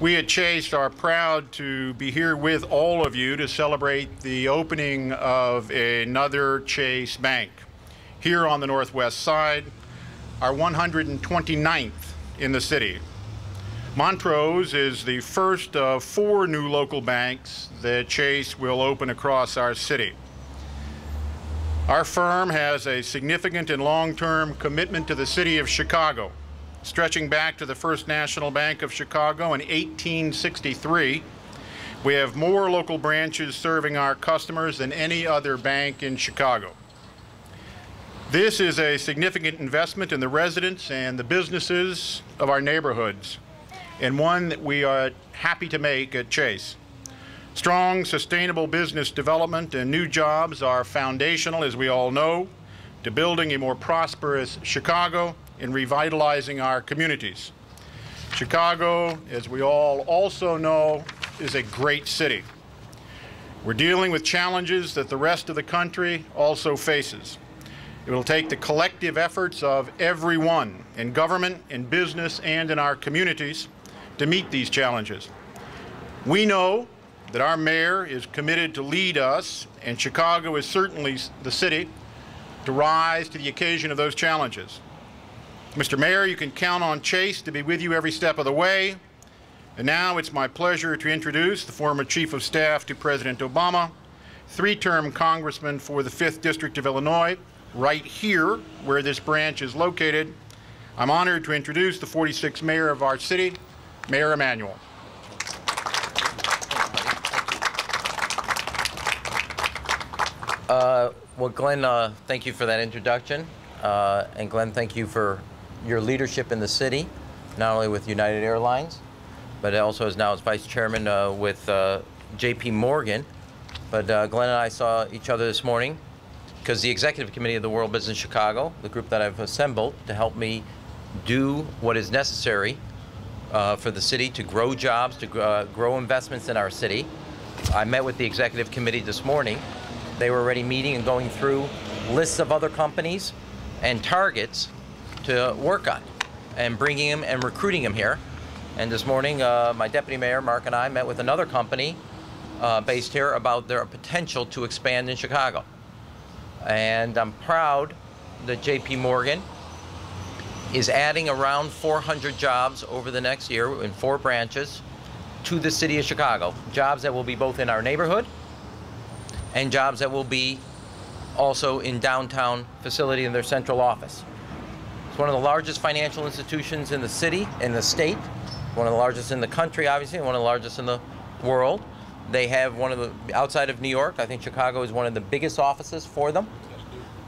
We at Chase are proud to be here with all of you to celebrate the opening of another Chase Bank here on the Northwest Side, our 129th in the city. Montrose is the first of 4 new local banks that Chase will open across our city. Our firm has a significant and long-term commitment to the city of Chicago, stretching back to the First National Bank of Chicago in 1863. We have more local branches serving our customers than any other bank in Chicago. This is a significant investment in the residents and the businesses of our neighborhoods, and one that we are happy to make at Chase. Strong, sustainable business development and new jobs are foundational, as we all know, to building a more prosperous Chicago and revitalizing our communities. Chicago, as we all also know, is a great city. We're dealing with challenges that the rest of the country also faces. It will take the collective efforts of everyone in government, in business, and in our communities to meet these challenges. We know that our mayor is committed to lead us, and Chicago is certainly the city to rise to the occasion of those challenges. Mr. Mayor, you can count on Chase to be with you every step of the way. And now it's my pleasure to introduce the former Chief of Staff to President Obama, 3-term Congressman for the 5th District of Illinois, right here where this branch is located. I'm honored to introduce the 46th Mayor of our city, Mayor Emanuel. Well, Glenn, thank you for that introduction. And Glenn, thank you for your leadership in the city, not only with United Airlines, but also now as Vice Chairman with JPMorgan. But Glenn and I saw each other this morning because the Executive Committee of the World Business Chicago, the group that I've assembled to help me do what is necessary for the city to grow jobs, to grow investments in our city. I met with the Executive Committee this morning. They were already meeting and going through lists of other companies and targets to work on and bringing them and recruiting them here. And this morning, my Deputy Mayor, Mark, and I met with another company based here about their potential to expand in Chicago. And I'm proud that JPMorgan is adding around 400 jobs over the next year in 4 branches to the city of Chicago. Jobs that will be both in our neighborhood and jobs that will be also in downtown facility in their central office. It's one of the largest financial institutions in the city, in the state, one of the largest in the country, obviously, and one of the largest in the world. They have one of the, outside of New York, I think Chicago is one of the biggest offices for them.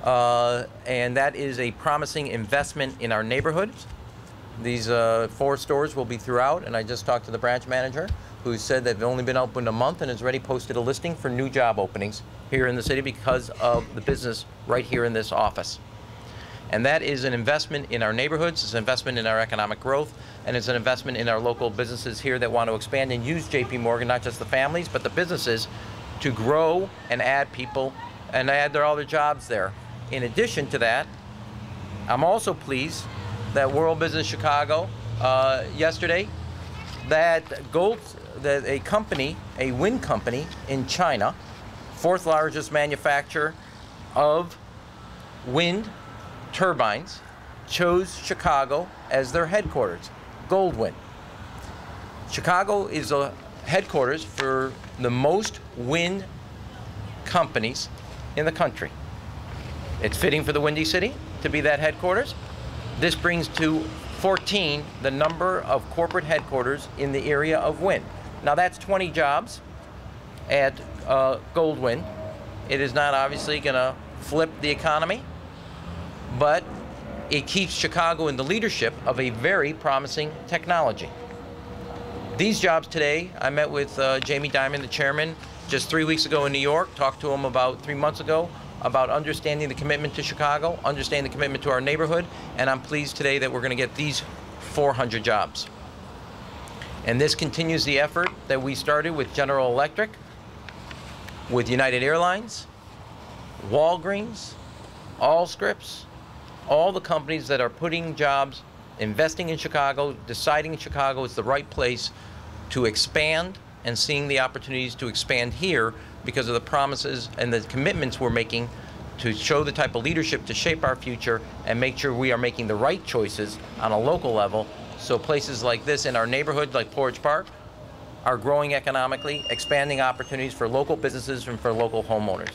And that is a promising investment in our neighborhoods. These 4 stores will be throughout, and I just talked to the branch manager who said they've only been open a month and has already posted a listing for new job openings here in the city because of the business right here in this office. And that is an investment in our neighborhoods, it's an investment in our economic growth, and it's an investment in our local businesses here that want to expand and use JPMorgan, not just the families, but the businesses, to grow and add people and add all their jobs there. In addition to that, I'm also pleased that World Business Chicago yesterday, that a company, a wind company in China, 4th largest manufacturer of wind turbines, chose Chicago as their headquarters, Goldwind. Chicago is a headquarters for the most wind companies in the country. It's fitting for the Windy City to be that headquarters. This brings to 14 the number of corporate headquarters in the area of wind. Now that's 20 jobs at Goldwind. It is not obviously going to flip the economy, but it keeps Chicago in the leadership of a very promising technology. These jobs today, I met with Jamie Dimon, the chairman, just 3 weeks ago in New York, talked to him about 3 months ago about understanding the commitment to Chicago, understanding the commitment to our neighborhood, and I'm pleased today that we're going to get these 400 jobs. And this continues the effort that we started with General Electric, with United Airlines, Walgreens, Allscripts, all the companies that are putting jobs, investing in Chicago, deciding Chicago is the right place to expand and seeing the opportunities to expand here because of the promises and the commitments we're making to show the type of leadership to shape our future and make sure we are making the right choices on a local level, so places like this in our neighborhood, like Porridge Park, are growing economically, expanding opportunities for local businesses and for local homeowners.